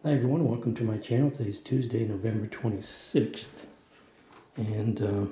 Hi everyone, welcome to my channel. Today's Tuesday, November 26th, and I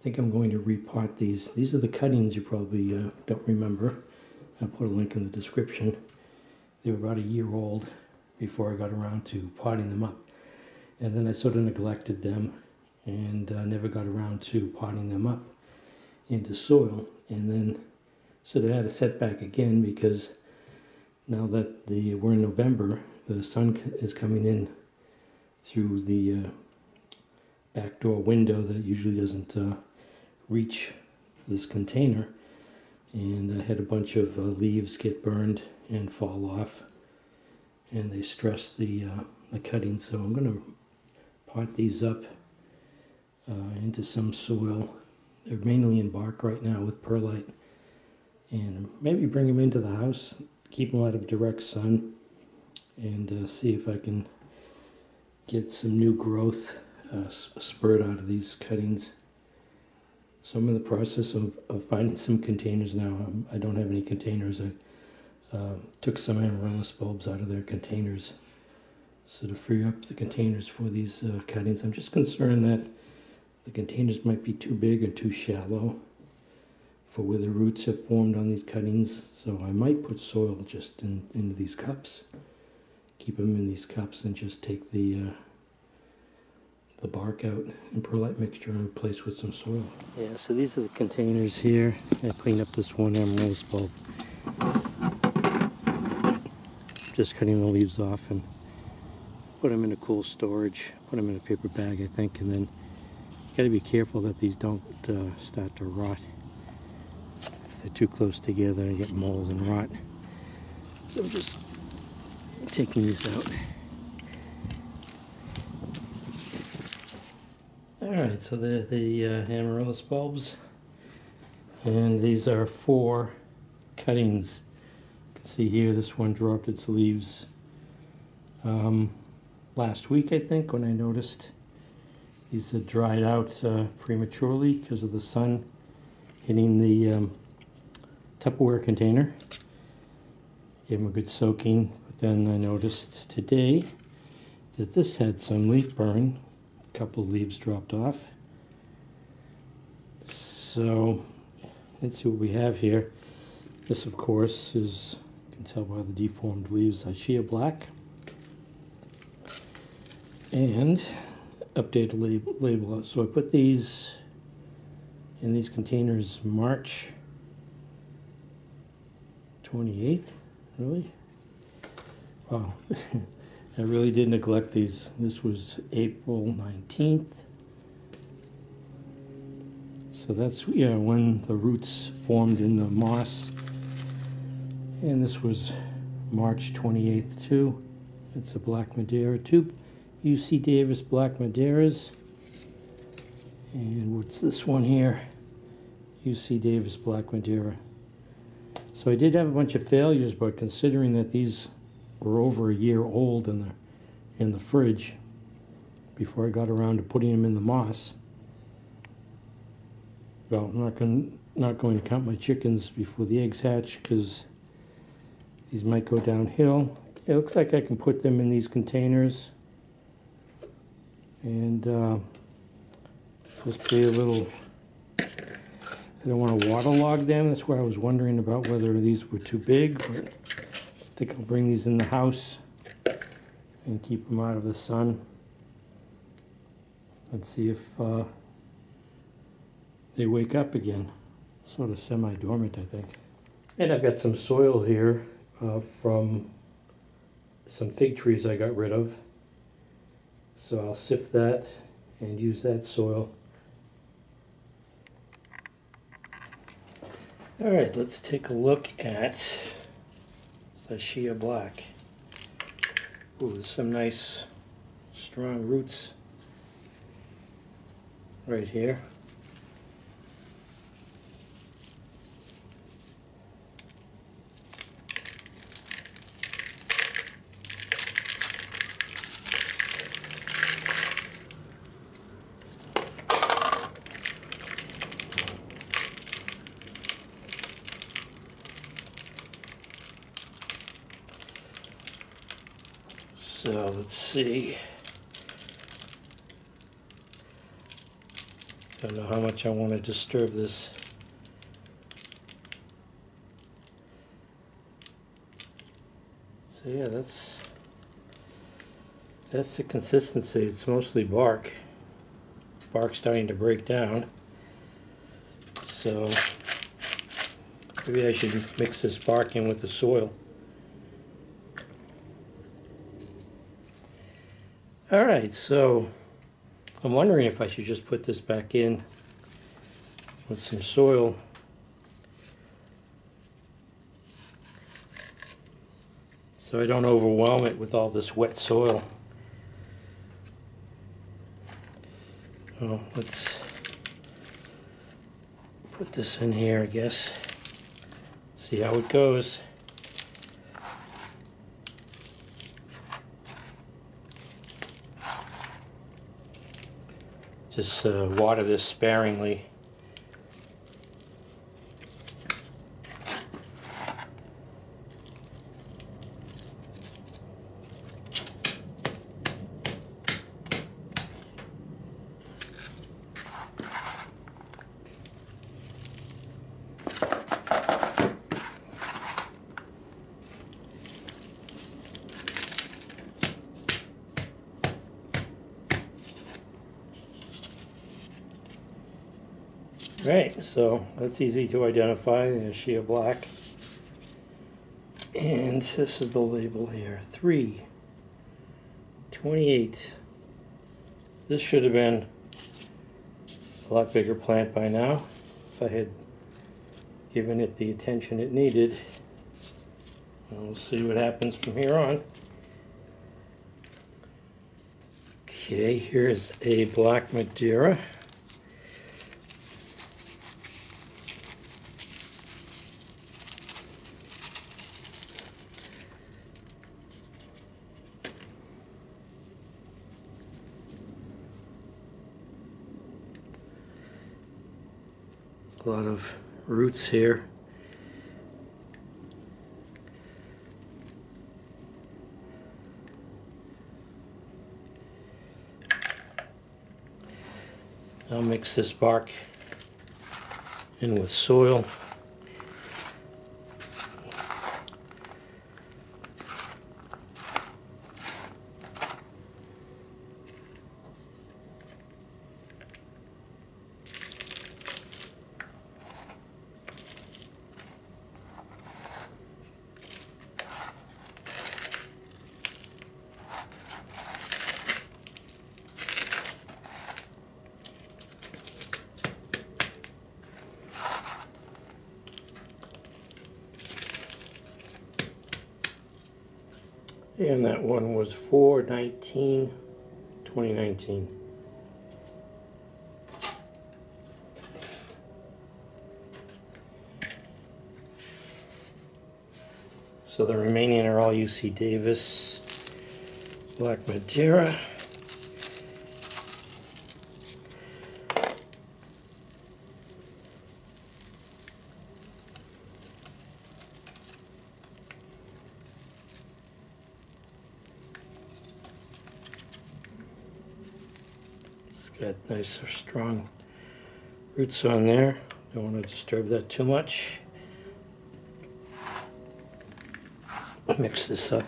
think I'm going to repot these. These are the cuttings you probably don't remember. I'll put a link in the description. They were about a year old before I got around to potting them up, and then I sort of neglected them and never got around to potting them up into soil, and then sort of had a setback again because now that we're in November, the sun is coming in through the back door window that usually doesn't reach this container, and I had a bunch of leaves get burned and fall off, and they stress the cuttings. So I'm going to pot these up into some soil. They're mainly in bark right now with perlite, and maybe bring them into the house, keep them out of direct sun, and see if I can get some new growth spurred out of these cuttings. So I'm in the process of finding some containers now. I don't have any containers. I took some amaryllis bulbs out of their containers so to free up the containers for these cuttings. I'm just concerned that the containers might be too big and too shallow for where the roots have formed on these cuttings. So I might put soil just into these cups. Keep them in these cups and just take the bark out and perlite mixture and replace with some soil. Yeah, so these are the containers here. I cleaned up this one amaryllis bulb. Just cutting the leaves off and put them into cool storage. Put them in a paper bag, I think, and then you got to be careful that these don't start to rot. If they're too close together, they get mold and rot. So I'm just taking these out. Alright, so they're the amaryllis bulbs, and these are 4 cuttings. You can see here this one dropped its leaves last week, I think, when I noticed these had dried out prematurely because of the sun hitting the Tupperware container. Gave them a good soaking. Then I noticed today that this had some leaf burn. A couple of leaves dropped off. So let's see what we have here. This, of course, is, you can tell by the deformed leaves, Ishia black. And updated label. So I put these in these containers March 28th, really? Wow, I really did neglect these. This was April 19th. So that's, yeah, when the roots formed in the moss. And this was March 28th too. It's a Black Madeira, 2 UC Davis Black Madeiras. And what's this one here? UC Davis Black Madeira. So I did have a bunch of failures, but considering that these were over a year old in the fridge before I got around to putting them in the moss. Well, I'm not going to count my chickens before the eggs hatch because these might go downhill. It looks like I can put them in these containers and just be a little. I don't want to waterlog them. That's why I was wondering about whether these were too big. But I think I'll bring these in the house and keep them out of the sun. Let's see if they wake up again. Sort of semi-dormant, I think. And I've got some soil here from some fig trees I got rid of. So I'll sift that and use that soil. All right, let's take a look at Ishia black. Ooh, there's some nice strong roots right here. So let's see. Don't know how much I want to disturb this. So yeah, that's the consistency. It's mostly bark. Bark starting to break down. So maybe I should mix this bark in with the soil. Alright, so I'm wondering if I should just put this back in with some soil. So I don't overwhelm it with all this wet soil. Well, let's put this in here, I guess. See how it goes. Just water this sparingly. Right, so that's easy to identify. There's Shea Black. And this is the label here, 3/28. This should have been a lot bigger plant by now if I had given it the attention it needed. And we'll see what happens from here on. Okay, here's a Black Madeira. A lot of roots here. I'll mix this bark in with soil. And that one was 4/19/2019. So the remaining are all UC Davis, Black Madeira. Got nice strong roots on there. Don't want to disturb that too much. Mix this up.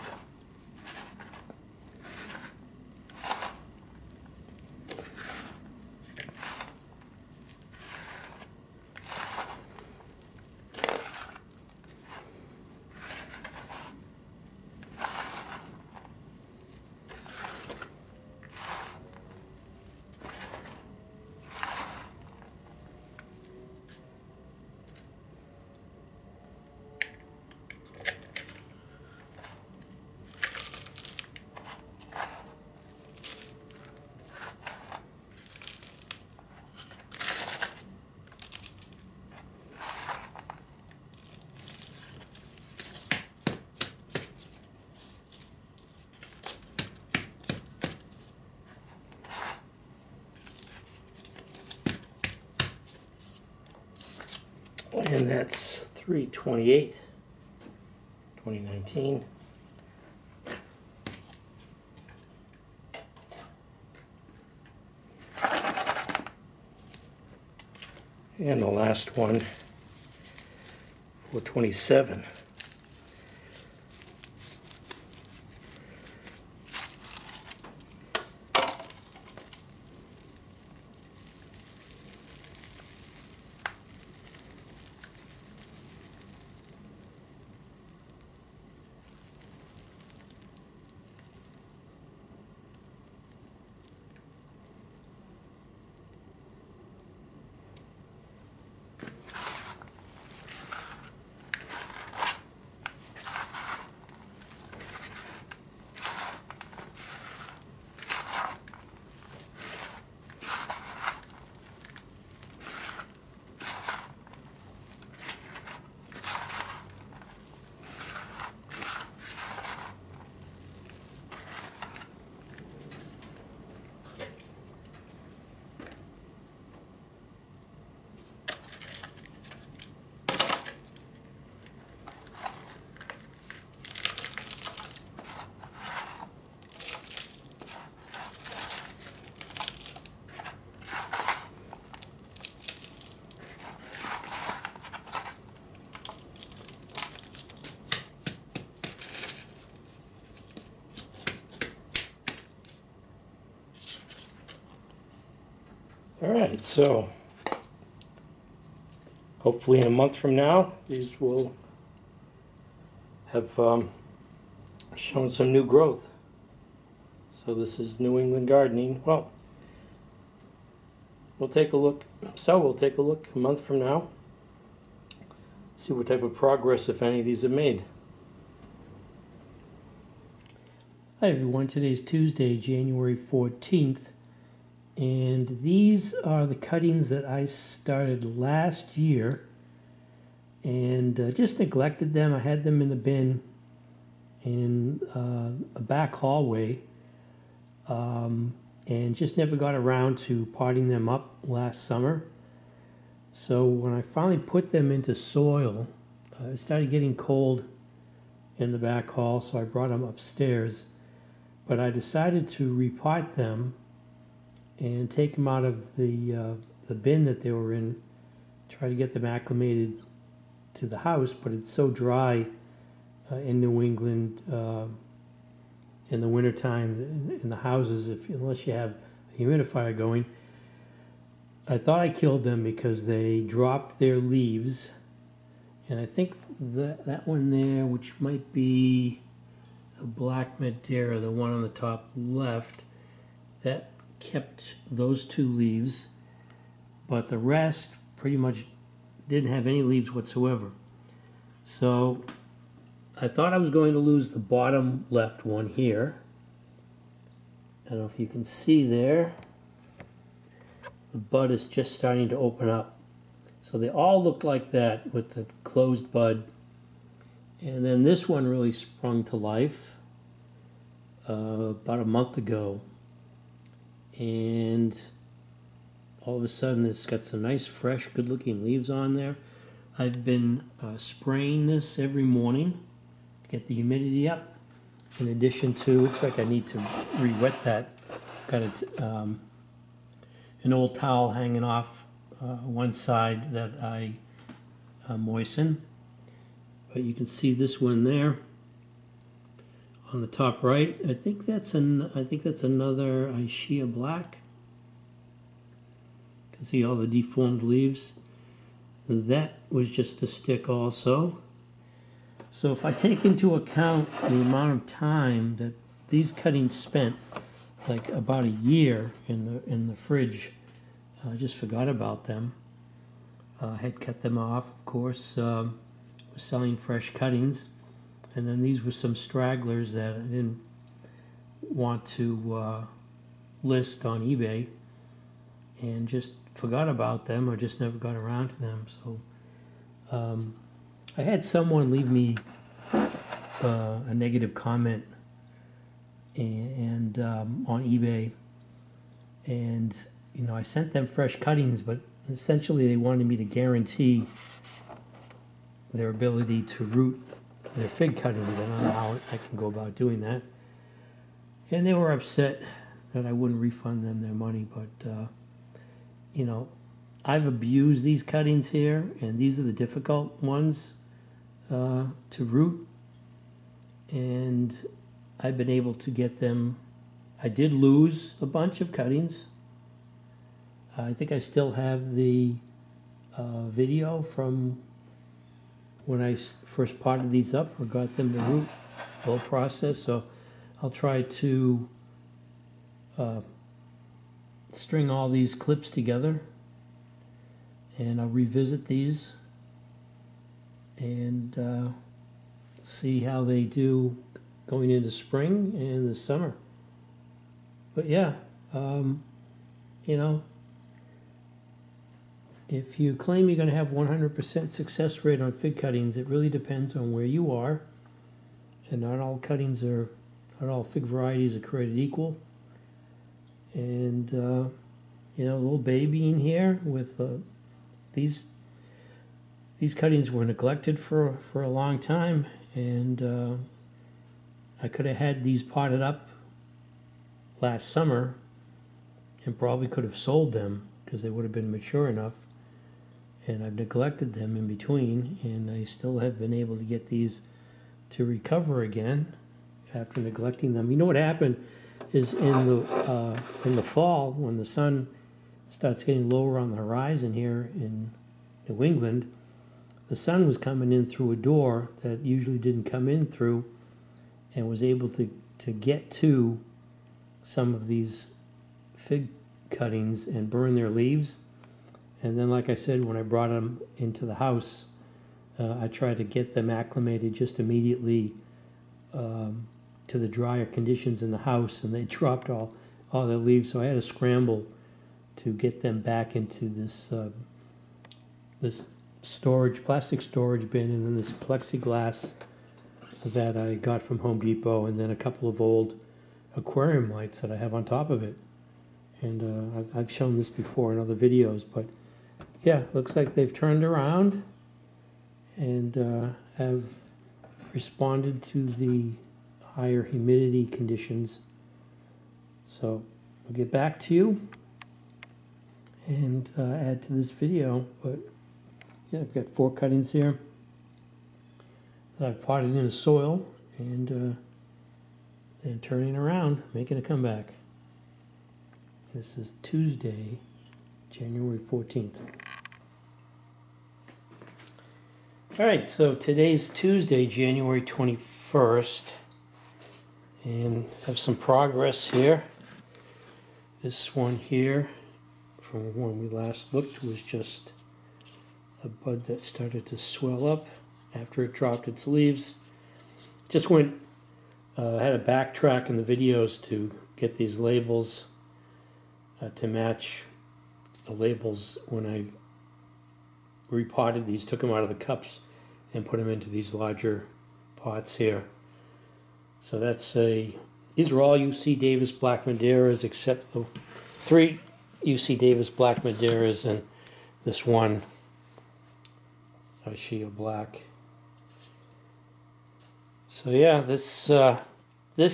And that's 3/28/2019. And the last one, 427. All right, so hopefully in a month from now, these will have shown some new growth. So this is New England gardening. Well, we'll take a look. So we'll take a look a month from now, see what type of progress, if any, of these have made. Hi everyone, today's Tuesday, January 14th. And these are the cuttings that I started last year and just neglected them. I had them in the bin in a back hallway and just never got around to potting them up last summer. So when I finally put them into soil, it started getting cold in the back hall, so I brought them upstairs. But I decided to repot them and take them out of the bin that they were in, try to get them acclimated to the house. But it's so dry in New England in the wintertime in the houses, unless you have a humidifier going. I thought I killed them because they dropped their leaves, and I think that one there, which might be a black Madeira, the one on the top left, that kept those two leaves, but the rest pretty much didn't have any leaves whatsoever. So I thought I was going to lose the bottom left one here. I don't know if you can see there, the bud is just starting to open up. So they all look like that with the closed bud. And then this one really sprung to life about a month ago. And all of a sudden it's got some nice fresh good looking leaves on there. I've been spraying this every morning to get the humidity up. In addition to, looks like I need to re-wet that. Got an old towel hanging off one side that I moisten. But you can see this one there on the top right. I think that's another Ishia black. You can see all the deformed leaves. That was just a stick also. So if I take into account the amount of time that these cuttings spent, like about a year in the fridge, I just forgot about them. I had cut them off, of course. Was selling fresh cuttings. And then these were some stragglers that I didn't want to list on eBay, and just forgot about them, or just never got around to them. So I had someone leave me a negative comment and on eBay, and you know, I sent them fresh cuttings, but essentially they wanted me to guarantee their ability to root their fig cuttings. I don't know how I can go about doing that. And they were upset that I wouldn't refund them their money, but you know, I've abused these cuttings here, and these are the difficult ones to root, and I've been able to get them. I did lose a bunch of cuttings. I think I still have the video from when I first potted these up or got them to root, the whole process. So I'll try to string all these clips together, and I'll revisit these and see how they do going into spring and the summer. But yeah, you know, if you claim you're going to have 100% success rate on fig cuttings, it really depends on where you are. And not all cuttings are, not all fig varieties are created equal. And, you know, a little baby in here with these cuttings were neglected for a long time. And I could have had these potted up last summer and probably could have sold them because they would have been mature enough. And I've neglected them in between, and I still have been able to get these to recover again after neglecting them. You know what happened is in the fall, when the sun starts getting lower on the horizon here in New England, the sun was coming in through a door that usually didn't come in through, and was able to get to some of these fig cuttings and burn their leaves. And then, like I said, when I brought them into the house, I tried to get them acclimated just immediately to the drier conditions in the house, and they dropped all their leaves. So I had to scramble to get them back into this this plastic storage bin, and then this plexiglass that I got from Home Depot, and then a couple of old aquarium lights that I have on top of it. And I've shown this before in other videos, but yeah, looks like they've turned around and have responded to the higher humidity conditions. So I'll get back to you and add to this video. But yeah, I've got 4 cuttings here that I've potted in the soil, and then turning around, making a comeback. This is Tuesday, January 14th. All right, so today's Tuesday, January 21st, and have some progress here. This one here, from when we last looked, was just a bud that started to swell up after it dropped its leaves. Just went, had to backtrack in the videos to get these labels to match the labels when I repotted these, took them out of the cups and put them into these larger pots here. So that's these are all UC Davis Black Madeiras except the 3 UC Davis Black Madeiras and this one Shea Black. So yeah, this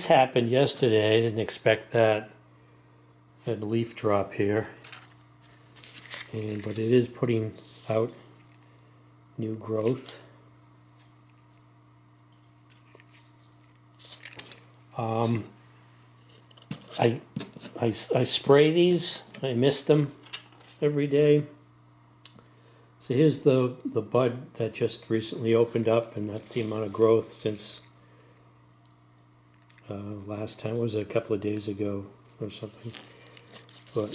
happened yesterday. I didn't expect that. Had a leaf drop here, but it is putting out new growth. I spray these. I mist them every day. So here's the bud that just recently opened up, and that's the amount of growth since last time. It was a couple of days ago or something. But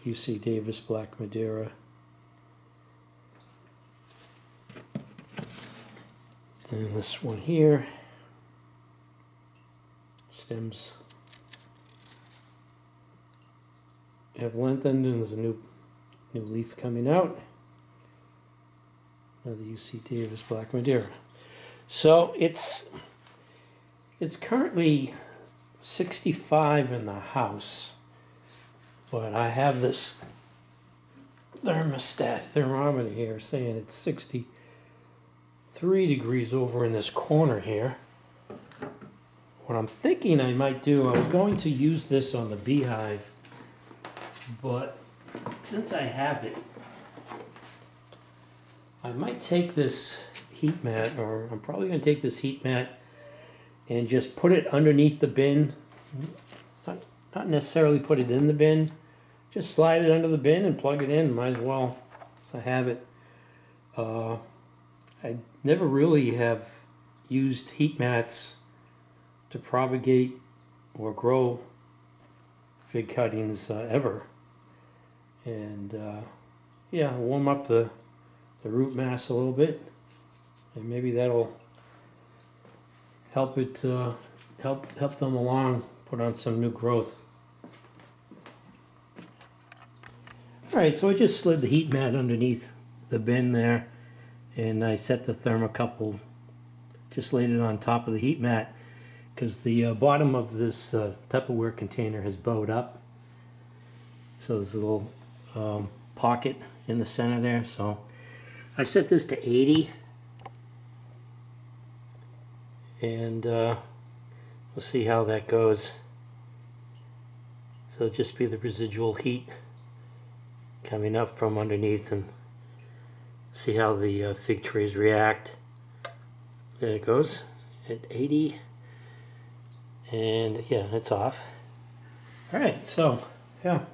UC Davis Black Madeira. And this one here, stems have lengthened, and there's a new leaf coming out. Another UC Davis Black Madeira. So it's currently 65 in the house, but I have this thermometer here saying it's 63 degrees over in this corner here. What I'm thinking I might do, I was going to use this on the beehive, but since I have it, I might take this heat mat, or I'm probably going to take this heat mat and just put it underneath the bin. Not necessarily put it in the bin, just slide it under the bin and plug it in. Might as well, so I have it. I never really have used heat mats to propagate or grow fig cuttings ever. And yeah, warm up the root mass a little bit, and maybe that'll help it help them along, put on some new growth. Alright, so I just slid the heat mat underneath the bin there, and I set the thermocouple, just laid it on top of the heat mat, because the bottom of this Tupperware container has bowed up. So there's a little pocket in the center there. So I set this to 80, and we'll see how that goes. So just be the residual heat coming up from underneath, and see how the fig trees react. There it goes at 80, and yeah, it's off. Alright, so yeah,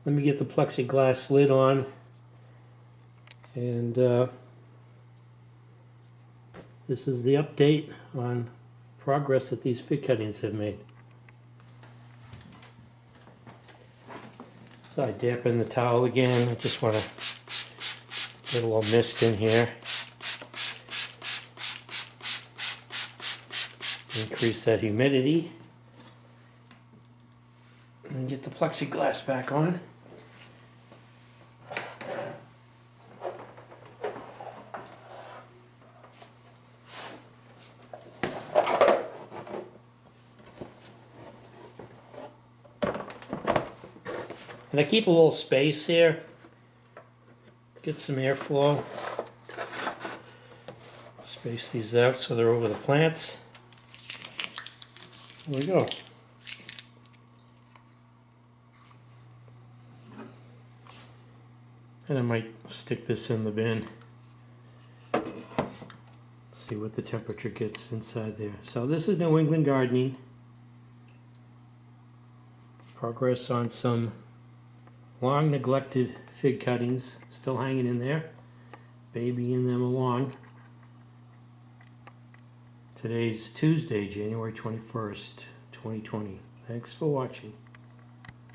let me get the plexiglass lid on, and this is the update on progress that these fig cuttings have made. So I dampen the towel again. I just want to get a little mist in here. Increase that humidity. And get the plexiglass back on. And I keep a little space here, get some airflow. Space these out so they're over the plants. There we go. And I might stick this in the bin. See what the temperature gets inside there. So this is New England gardening. Progress on some long neglected fig cuttings, still hanging in there, babying them along. Today's Tuesday, January 21st, 2020. Thanks for watching.